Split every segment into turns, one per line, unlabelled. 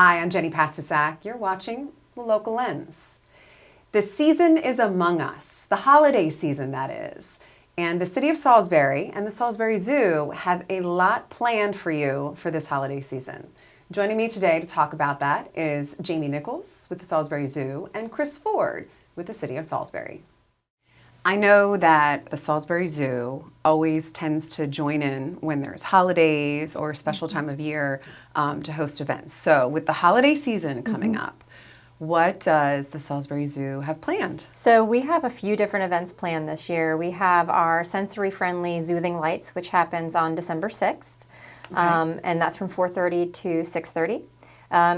Hi, I'm Jenny Pastusak. You're watching The Local Lens. The season is among us, the holiday season that is. And the City of Salisbury and the Salisbury Zoo have a lot planned for you for this holiday season. Joining me today to talk about that is Jamie Nichols with the Salisbury Zoo and Chris Ford with the City of Salisbury. I know that the Salisbury Zoo always tends to join in when there's holidays or a special time of year to host events. So with the holiday season coming up, what does the Salisbury Zoo have planned?
So we have a few different events planned this year. We have our sensory-friendly Soothing Lights, which happens on December 6th, and that's from 4:30 to 6:30.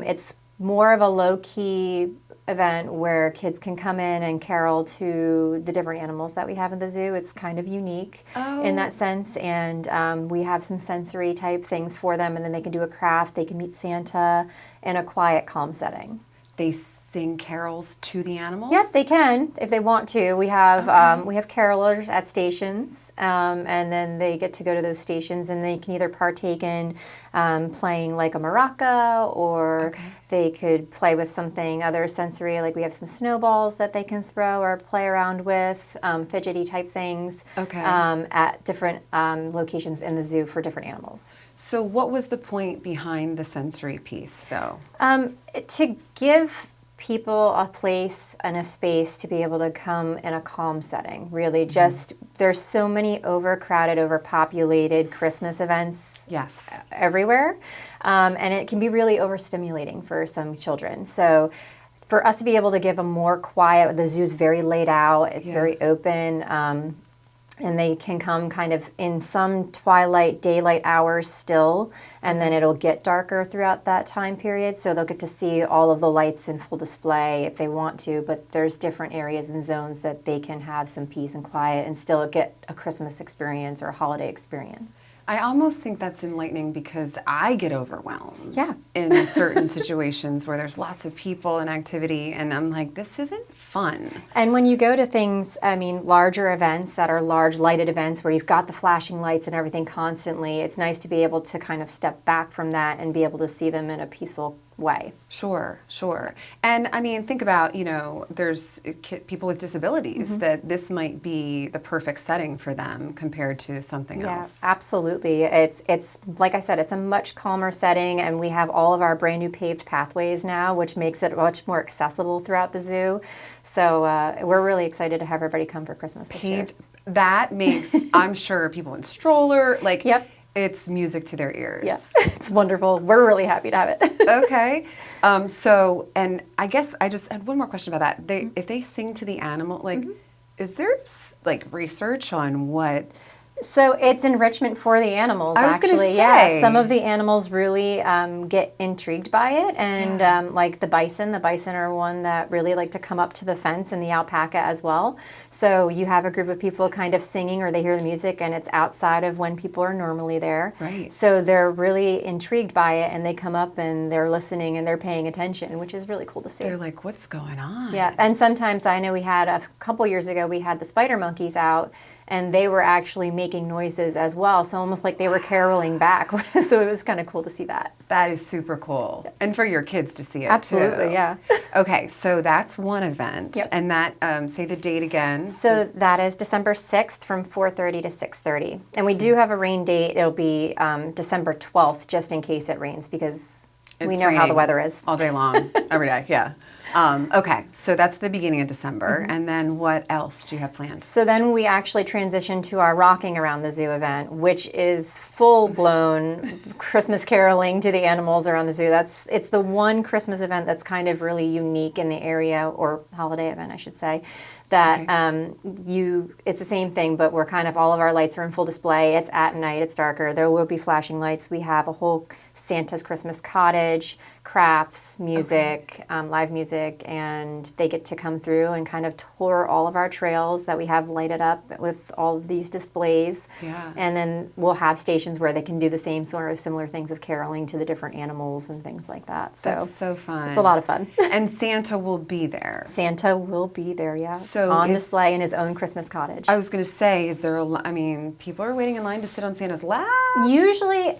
It's more of a low-key event where kids can come in and carol to the different animals that we have in the zoo. It's kind of unique in that sense, and we have some sensory type things for them, and then they can do a craft, they can meet Santa in a quiet, calm setting.
They sing carols to the animals?
Yes, they can if they want to. We have carolers at stations, and then they get to go to those stations, and they can either partake in playing like a maraca, or they could play with something other sensory, like we have some snowballs that they can throw or play around with, fidgety type things at different locations in the zoo for different animals.
So what was the point behind the sensory piece, though?
To give people a place and a space to be able to come in a calm setting, really. Just, there's so many overcrowded, overpopulated Christmas events everywhere, and it can be really overstimulating for some children. So for us to be able to give them more quiet, the zoo's very laid out, it's very open, and they can come kind of in some twilight, daylight hours still, and then it'll get darker throughout that time period, so they'll get to see all of the lights in full display if they want to, but there's different areas and zones that they can have some peace and quiet and still get a Christmas experience or a holiday experience.
I almost think that's enlightening because I get overwhelmed in certain situations where there's lots of people and activity, and I'm like, this isn't fun.
And when you go to things, I mean, larger events that are large lighted events where you've got the flashing lights and everything constantly, it's nice to be able to kind of step back from that and be able to see them in a peaceful way.
Sure. And I mean, think about, there's people with disabilities that this might be the perfect setting for them compared to something else.
Yeah, absolutely. It's like I said, it's a much calmer setting, and we have all of our brand new paved pathways now, which makes it much more accessible throughout the zoo. So we're really excited to have everybody come for Christmas this year.
That makes, I'm sure, people in stroller, it's music to their ears.
Yes, it's wonderful. We're really happy to have it.
Okay. So, and I guess I just had one more question about that. If they sing to the animal, is there research on what?
So it's enrichment for the animals,
I was
actually.
Gonna say.
Yeah, some of the animals really get intrigued by it, and like the bison are one that really like to come up to the fence, and the alpaca as well. So you have a group of people kind of singing, or they hear the music, and it's outside of when people are normally there.
Right.
So they're really intrigued by it, and they come up and they're listening and they're paying attention, which is really cool to see.
They're like, what's going on?
Yeah, and sometimes I know we had a couple years ago, we had the spider monkeys out, and they were actually making noises as well, so almost like they were caroling back. So it was kind of cool to see that.
That is super cool. And for your kids to see it,
absolutely,
too.
Yeah.
Okay, so that's one event.
Yep.
And that, say the date again.
So that is December 6th from 4:30 to 6:30. And we do have a rain date. It'll be December 12th, just in case it rains, because we know how the weather is.
All day long, every day, yeah. Okay, so that's the beginning of December, and then what else do you have planned?
So then we actually transition to our Rocking Around the Zoo event, which is full-blown Christmas caroling to the animals around the zoo. It's the one Christmas event that's kind of really unique in the area, or holiday event, I should say, that it's the same thing, but we're kind of, all of our lights are in full display. It's at night, it's darker. There will be flashing lights. We have a whole Santa's Christmas cottage, crafts, music, live music, and they get to come through and kind of tour all of our trails that we have lighted up with all of these displays.
Yeah.
And then we'll have stations where they can do the same sort of similar things of caroling to the different animals and things like that. So
that's so fun.
It's a lot of fun.
And Santa will be there.
Santa will be there, yeah.
So
on display in his own Christmas cottage.
I was going to say, is there people are waiting in line to sit on Santa's lap?
Usually,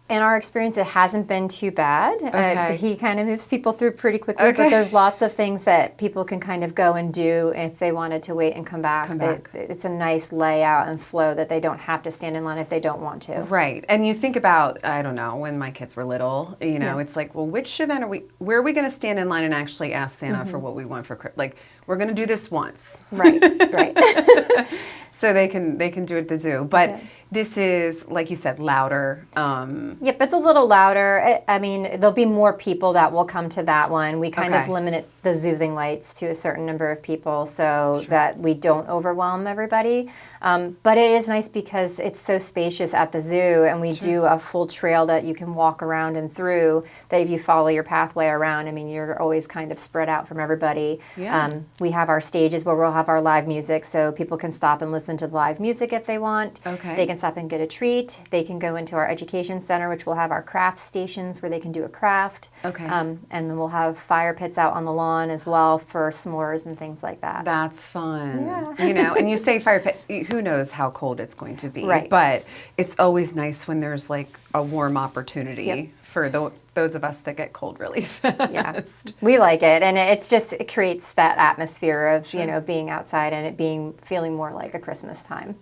in our experience, it hasn't been too bad.
Okay.
He kind of moves people through pretty quickly,
Okay.
but there's lots of things that people can kind of go and do if they wanted to wait and come back. It's a nice layout and flow that they don't have to stand in line if they don't want to.
Right. And you think about, I don't know, when my kids were little, it's like, well, which event where are we going to stand in line and actually ask Santa for what we want for Christmas? Like, we're going to do this once.
Right, right.
So they can do it at the zoo. But this is, like you said, louder.
Yep, it's a little louder. I mean, there'll be more people that will come to that one. We kind of limit the soothing lights to a certain number of people so that we don't overwhelm everybody. But it is nice because it's so spacious at the zoo, and we do a full trail that you can walk around and through, that if you follow your pathway around, I mean, you're always kind of spread out from everybody.
Yeah.
We have our stages where we'll have our live music, so people can stop and listen to the live music if they want.
Okay.
They can stop and get a treat. They can go into our education center, which will have our craft stations where they can do a craft.
Okay.
And then we'll have fire pits out on the lawn as well for s'mores and things like that.
That's fun.
Yeah.
And you say fire pit, who knows how cold it's going to be.
Right.
But it's always nice when there's like a warm opportunity for those of us that get cold really fast.
Yeah, we like it, and it creates that atmosphere of being outside and it feeling more like a Christmas time.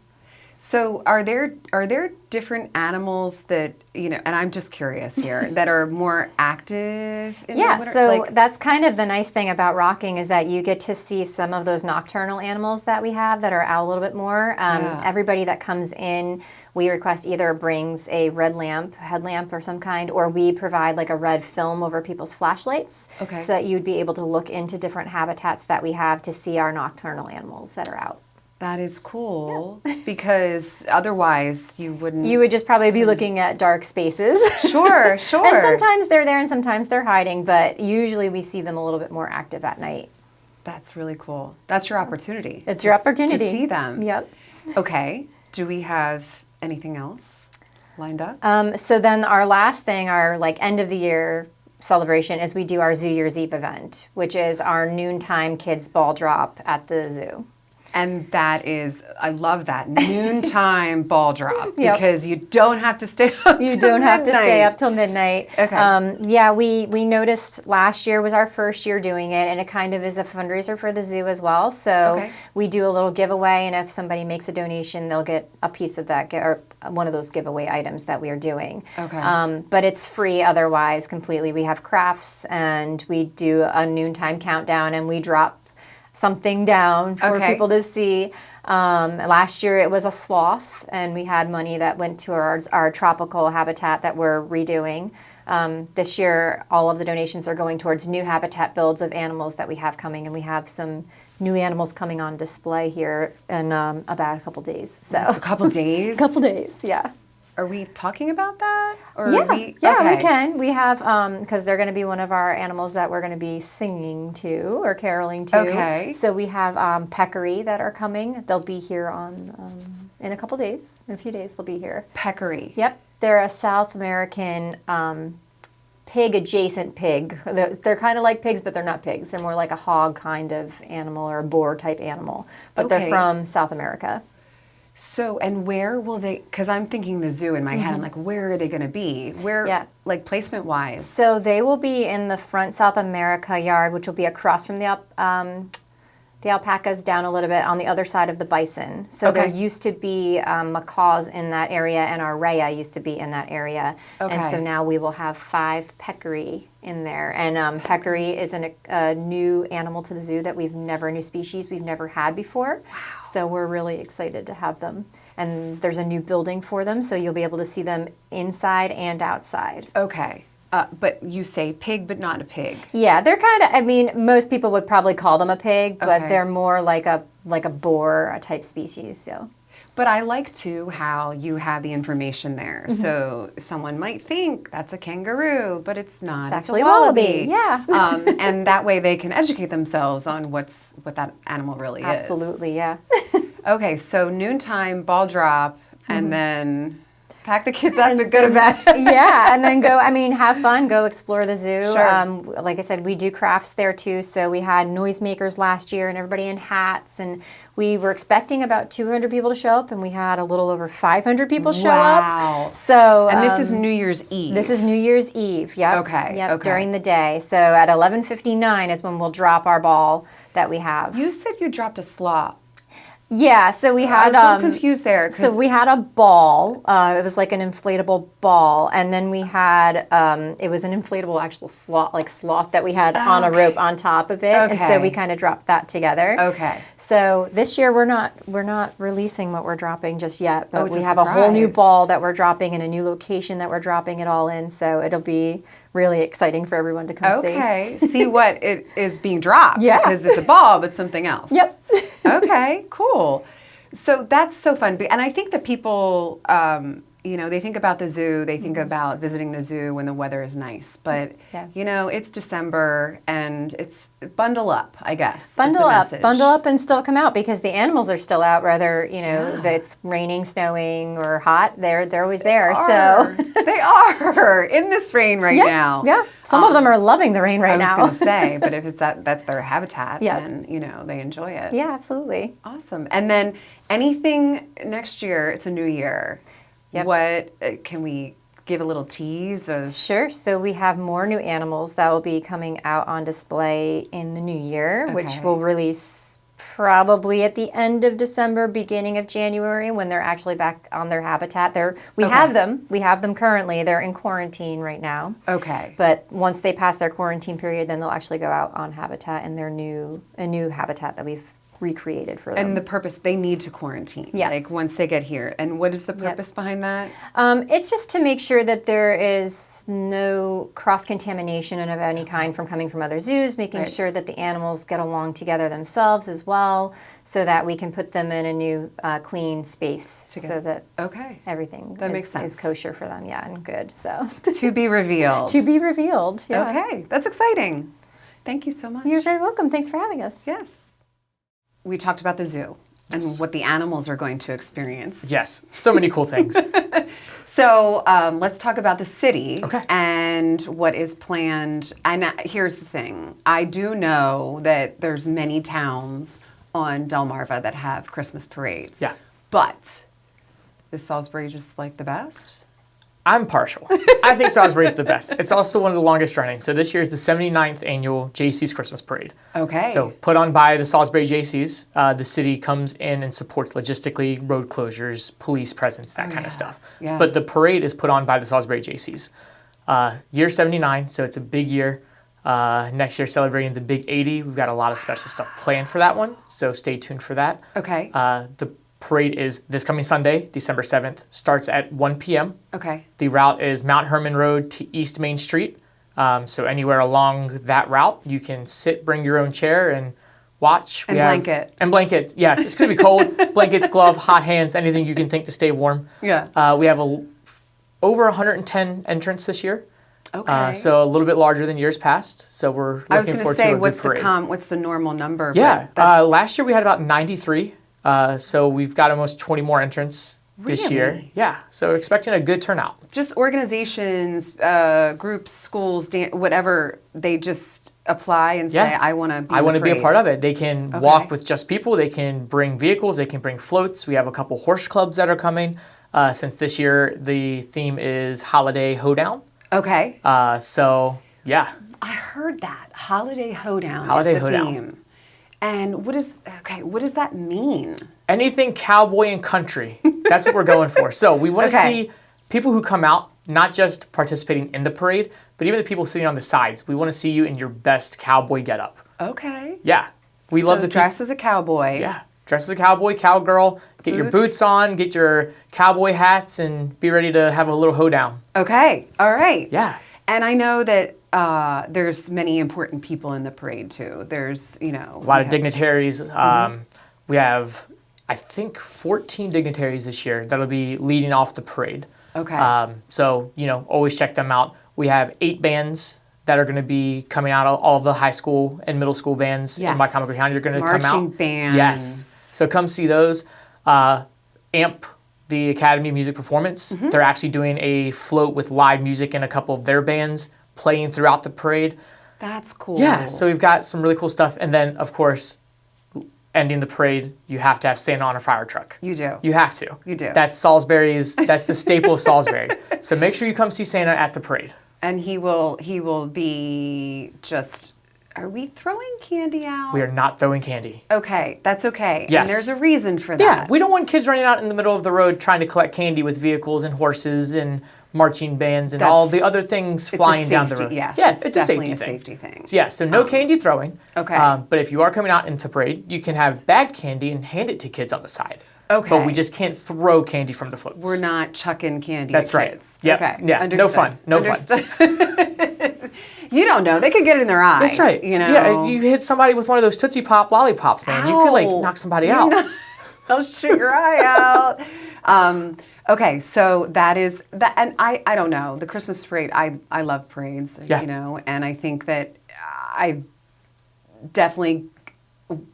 So are there different animals that, and I'm just curious here, that are more active in the winter?
So that's kind of the nice thing about rocking is that you get to see some of those nocturnal animals that we have that are out a little bit more. Everybody that comes in, we request either brings a red lamp, headlamp or some kind, or we provide like a red film over people's flashlights so that you'd be able to look into different habitats that we have to see our nocturnal animals that are out.
That is cool because otherwise you wouldn't.
You would just probably be looking at dark spaces.
Sure.
And sometimes they're there and sometimes they're hiding, but usually we see them a little bit more active at night.
That's really cool. That's your opportunity.
It's your opportunity
to see them.
Yep.
Okay. Do we have anything else lined up?
So then our last thing, our end of the year celebration, is we do our Zoo Year's Eve event, which is our noontime kids ball drop at the zoo.
And that is, I love that, noontime ball drop because you don't have to stay up
You don't have to stay up till midnight.
Okay.
We noticed last year was our first year doing it, and it kind of is a fundraiser for the zoo as well. So we do a little giveaway, and if somebody makes a donation, they'll get a piece of that, or one of those giveaway items that we are doing.
Okay.
But it's free otherwise completely. We have crafts, and we do a noontime countdown, and we drop something down for people to see. Last year it was a sloth, and we had money that went to our tropical habitat that we're redoing. This year all of the donations are going towards new habitat builds of animals that we have coming, and we have some new animals coming on display here in about a couple days. So
a couple days?
Couple days, yeah.
Are we talking about that? Or
we can. We have, because they're going to be one of our animals that we're going to be singing to or caroling to.
Okay.
So we have peccary that are coming. They'll be here in a couple days. In a few days, they'll be here.
Peccary.
Yep. They're a South American pig-adjacent pig. They're kind of like pigs, but they're not pigs. They're more like a hog kind of animal or a boar type animal. But they're from South America.
So, and where will they, because I'm thinking the zoo in my head, I'm like, where are they going to be? Where, like placement-wise?
So they will be in the front South America yard, which will be across from the alpacas down a little bit on the other side of the bison. So there used to be macaws in that area, and our rhea used to be in that area. And so now we will have 5 peccary in there. And peccary is a new animal to the zoo that a new species we've never had before.
Wow.
So we're really excited to have them. And there's a new building for them, so you'll be able to see them inside and outside.
Okay. But you say pig, but not a pig.
Yeah, they're kind of, most people would probably call them a pig, but they're more like a boar type species. So.
But I like, too, how you have the information there. So someone might think that's a kangaroo, but it's not.
It's actually a wallaby. Yeah.
And that way they can educate themselves on what that animal really is.
Absolutely, yeah.
Okay, so noontime, ball drop, and then... pack the kids up and go to bed.
Yeah, and then have fun, go explore the zoo.
Sure.
Like I said, we do crafts there too. So we had noisemakers last year and everybody in hats. And we were expecting about 200 people to show up, and we had a little over 500 people show
Wow.
up. So,
And this is New Year's Eve.
This is New Year's Eve. Yep.
Okay,
Yep.
okay.
During the day. So at 11:59 is when we'll drop our ball that we have.
You said you dropped a slot.
Yeah. So we
I
had.
was a little confused there.
So we had a ball. It was like an inflatable ball, and then we had it was an inflatable actual sloth that we had on a rope on top of it, and so
Okay.
we kind of dropped that together.
Okay.
So this year we're not releasing what we're dropping just yet, but
it's
we
a
have a whole new
surprise.
ball that we're dropping in a new location that we're dropping it all in. So it'll be really exciting for everyone to come see.
Okay. See what it is being dropped.
Yeah.
Because it's a ball, but something else.
Yep.
Okay, cool. So that's so fun. And I think that people, they think about the zoo, they think about visiting the zoo when the weather is nice. But,
Yeah.
it's December and it's bundle up, I guess. is
Bundle
the
up,
message.
bundle up, and still come out because the animals are still out. Whether it's raining, snowing, or hot, they're always there. So
They are in this rain right now.
yeah, some of them are loving the rain right
I was
now.
going to say, but if it's that's their habitat,
Yeah.
then, they enjoy it.
Yeah, absolutely.
Awesome. And then anything next year, it's a new year.
Yep.
What can we give a little tease of?
Sure. So we have more new animals that will be coming out on display in the new year, which
Okay.
will release probably at the end of December, beginning of January, when they're actually back on their habitat. We have them. We have them currently. They're in quarantine right now.
Okay.
But once they pass their quarantine period, then they'll actually go out on habitat in a new habitat that we've recreated for them.
And the purpose, they need to quarantine.
Yes.
Like once they get here. And what is the purpose behind that?
It's just to make sure that there is no cross-contamination of any kind from coming from other zoos, making
Right.
sure that the animals get along together themselves as well, so that we can put them in a new clean space so that
Okay.
everything
That
is,
makes sense.
is kosher for them, and good. So
To be revealed.
to be revealed. Yeah.
Okay. That's exciting. Thank you so much.
You're very welcome. Thanks for having us.
Yes. We talked about the zoo and what the animals are going to experience.
Yes, so many cool things.
So let's talk about the city
Okay.
and what is planned. And here's the thing. I do know that there's many towns on Delmarva that have Christmas parades.
Yeah.
But is Salisbury just like the best?
I'm partial. I think Salisbury's the best. It's also one of the longest running. So this year is the 79th annual JC's Christmas Parade.
Okay.
So put on by the Salisbury JC's. The city comes in and supports logistically, road closures, police presence, that kind of stuff.
Yeah.
But the parade is put on by the Salisbury JC's. Year 79, so it's a big year. Next year celebrating the big 80. We've got a lot of special stuff planned for that one, so stay tuned for that.
Okay.
The parade is this coming Sunday, December 7th. Starts at 1 p.m.
Okay.
The route is Mount Herman Road to East Main Street. So anywhere along that route, you can sit, bring your own chair, and watch.
And blanket.
And blanket, yes. It's going to be cold. Blankets, glove, hot hands, anything you can think to stay warm.
Yeah.
We have over 110 entrants this year.
Okay.
So a little bit larger than years past. So we're
I was
looking
going to
forward to
say,
a
what's
good parade.
what's the normal number? but
Yeah.
that's-
Last year we had about 93. So we've got almost 20 more entrants this year.
Really?
Yeah. So expecting a good turnout.
just organizations, groups, schools, whatever, they just apply and say,
Yeah.
I want to be
I want to be a part of it. They can
Okay.
walk with just people. They can bring vehicles. They can bring floats. We have a couple horse clubs that are coming. Since this year the theme is Holiday Hoedown.
Okay.
So yeah,
I heard that. Holiday Hoedown
Holiday
is the
Hoedown.
theme. And what does that mean?
anything cowboy and country. That's what we're going for. So we want to
Okay.
see people who come out not just participating in the parade, but even the people sitting on the sides. We want to see you in your best cowboy getup.
Okay.
Yeah, we
So
love the
dress as a cowboy.
Yeah, dress as a cowboy, cowgirl. Get your
Boots.
boots on, get your cowboy hats, and be ready to have a little hoedown.
Okay. All right.
Yeah.
And I know that there's many important people in the parade too. There's,
A lot of dignitaries. We have, I think, 14 dignitaries this year that'll be leading off the parade.
Okay.
So, always check them out. We have 8 bands that are going to be coming out. All of the high school and middle school bands in
Yes.
Wycomico County are going to come out.
Marching bands.
Yes. So come see those. AMP the Academy of Music Performance. They're actually doing a float with live music and a couple of their bands playing throughout the parade.
That's cool.
Yeah, so we've got some really cool stuff. And then, of course, ending the parade, you have to have Santa on a fire truck.
You do.
You have to.
You do.
That's the staple of Salisbury. So make sure you come see Santa at the parade.
And he will be just, are we throwing candy out?
We are not throwing candy.
Okay, that's okay.
Yes.
And there's a reason for that.
Yeah, we don't want kids running out in the middle of the road trying to collect candy with vehicles and horses and marching bands and all the other things flying down the road.
Yes,
yeah,
it's
a
definitely
safety thing.
safety thing.
Yeah, so no candy throwing.
Okay.
But if you are coming out into the parade, you can have bagged candy and hand it to kids on the side.
Okay.
But we just can't throw candy from the floats.
We're not chucking candy
That's
at
right.
kids.
Yep.
Okay.
Yeah, no fun. No fun.
You don't know. They could get it in their eye.
That's right.
You know?
Yeah, you hit somebody with one of those Tootsie Pop lollipops, man. You could like
Ow.
knock somebody out.
They'll shoot your eye out. Okay, so that is that, and I don't know, the Christmas parade. I love parades,
Yeah.
you know, and I think that I definitely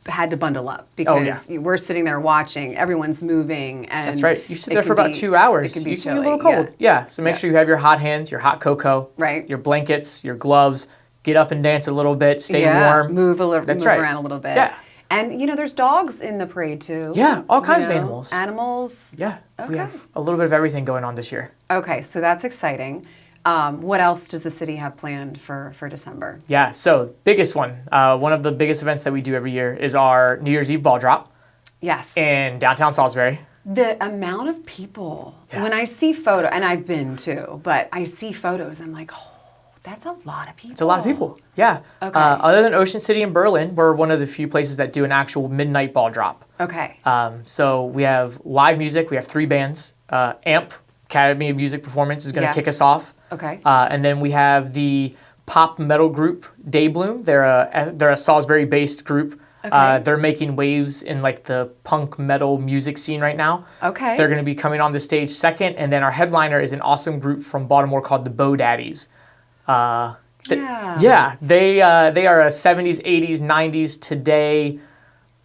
had to bundle up because we're sitting there watching, everyone's moving, and
That's right. You sit
it
there for
can
about
be-
2 hours.
It can be
You can be a
chilly,
little cold. Yeah. So make
Yeah.
sure you have your hot hands, your hot cocoa,
Right.
your blankets, your gloves. Get up and dance a little bit. Stay warm.
Move
That's
move
right.
around a little bit.
Yeah.
And you know, there's dogs in the parade too.
Yeah, all kinds
You
of
know,
animals.
Animals.
Yeah. We
Okay.
have a little bit of everything going on this year.
Okay, so that's exciting. What else does the city have planned for December?
Yeah. So biggest one of the biggest events that we do every year is our New Year's Eve ball drop
Yes.
in downtown Salisbury.
The amount of people,
Yeah.
when I see photo, and I've been too, but I see photos, I'm like, oh, that's a lot of people.
It's a lot of people. Yeah.
Okay.
Other than Ocean City and Berlin, we're one of the few places that do an actual midnight ball drop.
Okay.
So we have live music. We have 3 bands. AMP, Academy of Music Performance, is going to
Yes.
kick us off.
Okay.
And then we have the pop metal group Day Bloom. They're a Salisbury-based group.
Okay.
They're making waves in like the punk metal music scene right now.
Okay.
They're going to be coming on the stage second, and then our headliner is an awesome group from Baltimore called the Bo Daddies.
Yeah.
Yeah, they are a 70s, 80s, 90s, today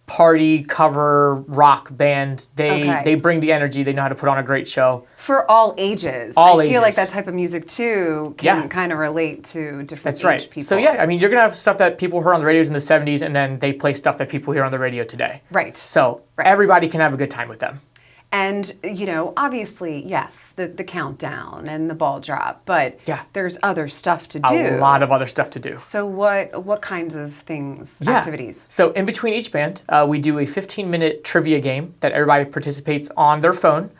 party cover rock band. They bring the energy. They know how to put on a great show.
For all ages.
All
I feel like
ages.
that type of music too can
Yeah.
kind of relate to different
That's
age
right.
people.
So yeah, I mean, you're gonna have stuff that people heard on the radios in the 70s, and then they play stuff that people hear on the radio today.
Right.
So everybody can have a good time with them.
And, you know, obviously, yes, the countdown and the ball drop, but
Yeah.
there's other stuff to do.
A lot of other stuff to do.
So what kinds of things, activities?
So in between each band, we do a 15-minute trivia game that everybody participates on their phone.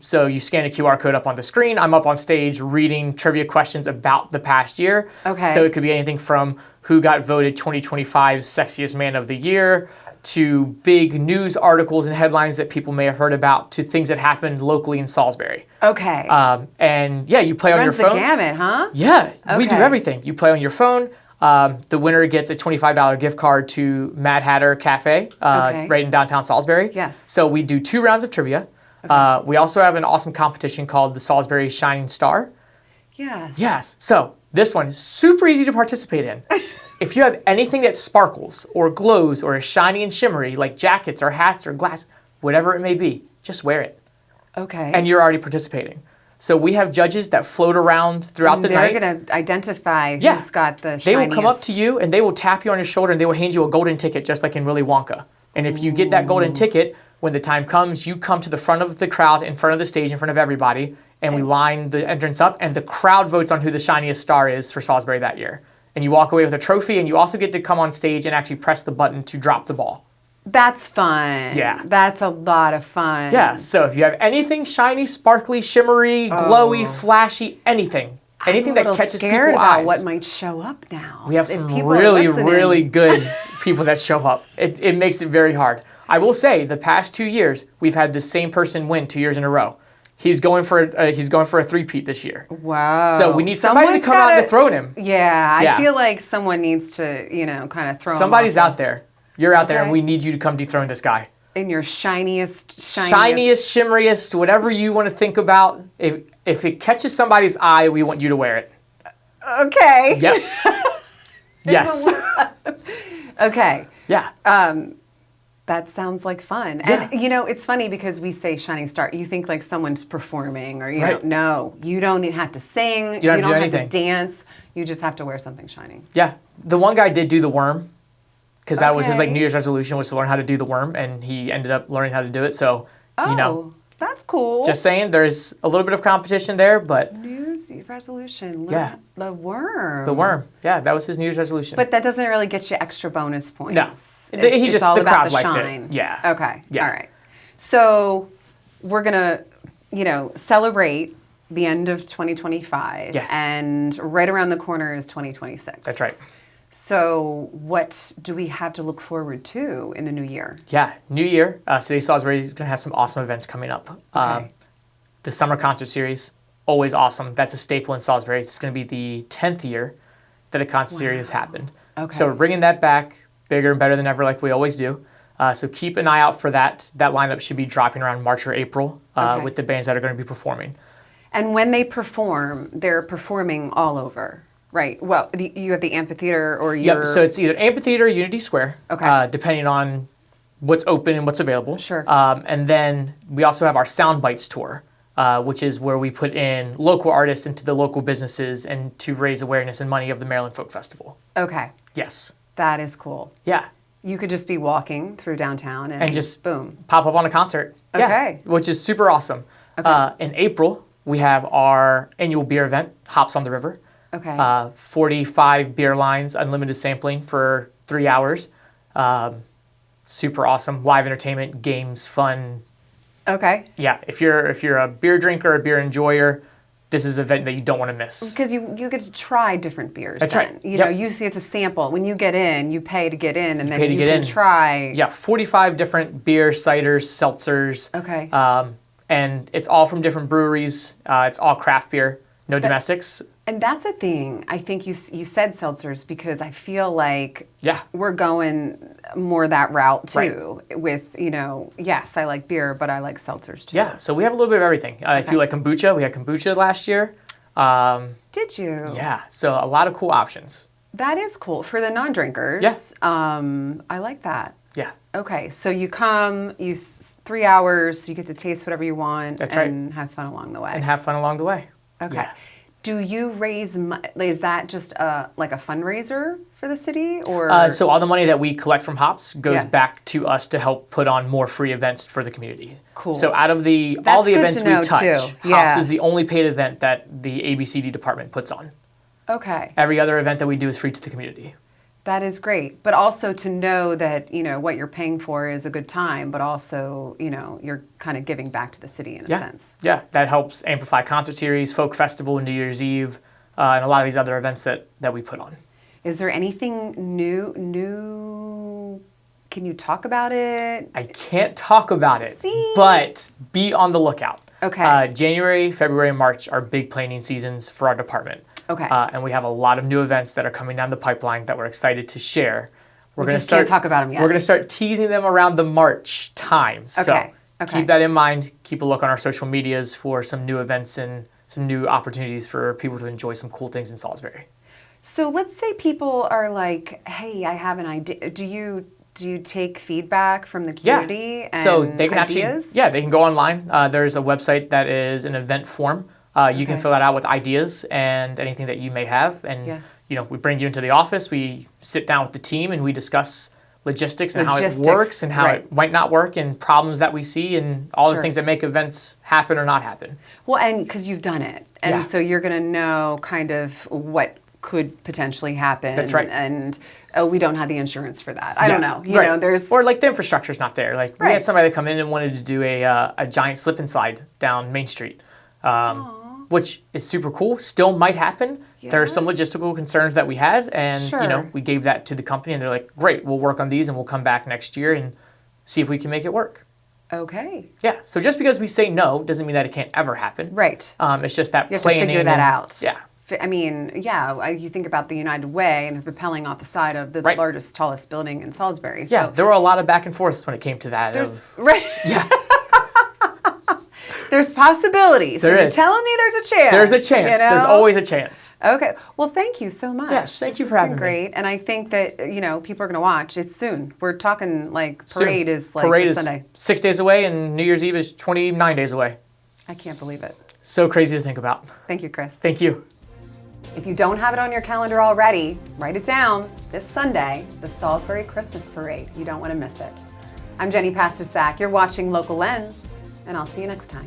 So you scan a QR code up on the screen. I'm up on stage reading trivia questions about the past year.
Okay.
So it could be anything from who got voted 2025's Sexiest Man of the Year to big news articles and headlines that people may have heard about to things that happened locally in Salisbury.
Okay.
And yeah, you play on your
Runs the
phone.
gamut, huh?
Yeah, we do
Okay.
everything. You play on your phone. The winner gets a $25 gift card to Mad Hatter Cafe
Okay.
right in downtown Salisbury.
Yes.
So we do 2 rounds of trivia. We also have an awesome competition called the Salisbury Shining Star.
Yes.
Yes. So this one is super easy to participate in. If you have anything that sparkles or glows or is shiny and shimmery, like jackets or hats or glass, whatever it may be, just wear it.
Okay.
And you're already participating. So we have judges that float around throughout the night.
They're going to identify
Yeah.
who's got the
They will come up
shiniest-
to you and they will tap you on your shoulder and they will hand you a golden ticket just like in Willy Wonka. And if you get that golden ticket, when the time comes, you come to the front of the crowd, in front of the stage, in front of everybody, and we line the entrance up and the crowd votes on who the shiniest star is for Salisbury that year. And you walk away with a trophy and you also get to come on stage and actually press the button to drop the ball.
That's fun.
Yeah.
That's a lot of fun.
Yeah, so if you have anything shiny, sparkly, shimmery, glowy, flashy, anything
I'm
that
a little
catches
scared
people's
about
eyes.
what might show up now.
We have
If
some
people are
really,
listening.
really good people that show up. It makes it very hard. I will say, the past 2 years, we've had the same person win 2 years in a row. He's going for a three-peat this year.
Wow.
So we need somebody to
Someone's
come out
gotta-
and dethrone him.
Yeah,
Yeah.
I feel like someone needs to, kind of throw him
Somebody's
off
out there. You're out there, and
Okay.
we need you to come dethrone this guy.
in your shiniest.
Shiniest, shimmeriest, whatever you want to think about. If it catches somebody's eye, we want you to wear it.
Okay.
Yep. Yes.
Okay.
Yeah.
That sounds like fun.
Yeah.
And it's funny because we say shining star. You think like someone's performing or
Right.
no, you don't have to sing. You
don't have to do
have to
anything.
dance. You just have to wear something shining.
Yeah. The one guy did do the worm because that was his like
Okay.
New Year's resolution was to learn how to do the worm, and he ended up learning how to do it. So,
Oh, that's cool.
just saying, there's a little bit of competition there, but
New Year's resolution. Learn
Yeah.
The worm.
the worm, yeah, that was his New Year's resolution.
But that doesn't really get you extra bonus points.
No. He
It's
just-
all
the
about
crowd
the
liked it.
shine.
Yeah.
Okay.
Yeah.
All right. So we're gonna, celebrate the end of 2025.
Yeah.
And right around the corner is 2026.
That's right.
So what do we have to look forward to in the new year?
Yeah, New Year, City of Salisbury is going to have some awesome events coming up. The summer concert series, always awesome. That's a staple in Salisbury. It's going to be the 10th year that a concert series has happened.
Okay.
So we're bringing that back bigger and better than ever like we always do. So keep an eye out for that. That lineup should be dropping around March or April
Okay.
with the bands that are going to be performing.
And when they perform, they're performing all over, right? Well, you have the amphitheater or you're...
Yep, so it's either Amphitheater or Unity Square,
Okay.
depending on what's open and what's available.
Sure.
And then we also have our Sound Bites tour, which is where we put in local artists into the local businesses and to raise awareness and money of the Maryland Folk Festival.
Okay.
Yes.
That is cool.
Yeah.
You could just be walking through downtown and
just
boom.
Pop up on a concert.
Okay.
Yeah, which is super awesome. In April, we have our annual beer event, Hops on the River.
Okay.
45 beer lines, unlimited sampling for 3 hours. Super awesome. Live entertainment, games, fun.
Okay.
Yeah, if you're a beer drinker, a beer enjoyer, this is an event that you don't want to miss.
Because you get to try different beers.
That's
then.
right.
You know,
Yep.
you see it's a sample. When you get in, you pay to get in, and then
pay to
you
get
can
in.
try.
Yeah, 45 different beers, ciders, seltzers.
Okay.
And it's all from different breweries. It's all craft beer, no domestics.
And that's a thing. I think you said seltzers because I feel like
Yeah.
we're going more that route
Right.
too. With yes, I like beer, but I like seltzers too.
Yeah, so we have a little bit of everything. If you like kombucha, we had kombucha last year.
Did you?
Yeah, so a lot of cool options.
That is cool for the non-drinkers.
Yeah.
I like that.
Yeah.
Okay, so you come, 3 hours, you get to taste whatever you want
That's right.
and have fun along the way.
And have fun along the way.
Okay.
Yes.
Do you raise is that just like a fundraiser for the city or
So all the money that we collect from Hops goes
Yeah.
back to us to help put on more free events for the community.
Cool.
So out of all
That's
the
good
events
to know,
we touch,
too.
Hops
Yeah.
is the only paid event that the ABCD department puts on.
Okay.
Every other event that we do is free to the community.
That is great. But also to know that, what you're paying for is a good time, but also, you're kind of giving back to the city in a sense.
Yeah, that helps amplify concert series, folk festival, New Year's Eve, and a lot of these other events that we put on.
Is there anything new? Can you talk about it?
I can't talk about it,
See?
but be on the lookout.
Okay.
January, February, and March are big planning seasons for our department.
Okay.
And we have a lot of new events that are coming down the pipeline that we're excited to share. We're
We
gonna
just can't talk about 'em yet.
We're going to start teasing them around the March time. So
Okay.
keep that in mind. Keep a look on our social medias for some new events and some new opportunities for people to enjoy some cool things in Salisbury.
So let's say people are like, "Hey, I have an idea." Do you take feedback from the community and
so they can
ideas?
they can go online. There's a website that is an event form. You can
Okay.
fill that out with ideas and anything that you may have. And
Yeah.
we bring you into the office. We sit down with the team and we discuss logistics and how it
Logistics,
works and how
right.
it might not work and problems that we see and all the
Sure.
things that make events happen or not happen.
Well, and because you've done it, and
Yeah.
so you're going to know kind of what could potentially happen.
That's right.
And we don't have the insurance for that. I don't know. You
Right.
know, there's
or like the infrastructure's not there. Like we
Right.
had somebody that come in and wanted to do a giant slip and slide down Main Street, which is super cool. Still might happen. There are
Yeah.
some logistical concerns that we had, and
Sure.
we gave that to the company, and they're like, "Great, we'll work on these, and we'll come back next year and see if we can make it work."
okay,
Yeah. So just because we say no doesn't mean that it can't ever happen.
right.
It's just that
You have to
planning.
figure that
and-
out.
Yeah.
I mean, you think about the United Way, and they're propelling off the side of the
Right.
largest, tallest building in Salisbury.
Yeah.
So
There were a lot of back and forths when it came to that.
there's right.
Yeah.
There's possibilities.
There
so
is.
You're telling me there's a chance.
There's a chance.
you know?
There's always a chance.
Okay. Well, thank you so much.
Yes, thank you
This
for
has
having
been
me.
great. And I think that, people are going to watch. It's soon. We're talking like
Soon.
parade is like
Parade
this
is
Sunday.
6 days away, and New Year's Eve is 29 days away.
I can't believe it.
So crazy to think about.
Thank you, Chris.
Thank you.
If you don't have it on your calendar already, write it down. This Sunday, the Salisbury Christmas Parade. You don't want to miss it. I'm Jenny Pastasak. You're watching Local Lens, and I'll see you next time.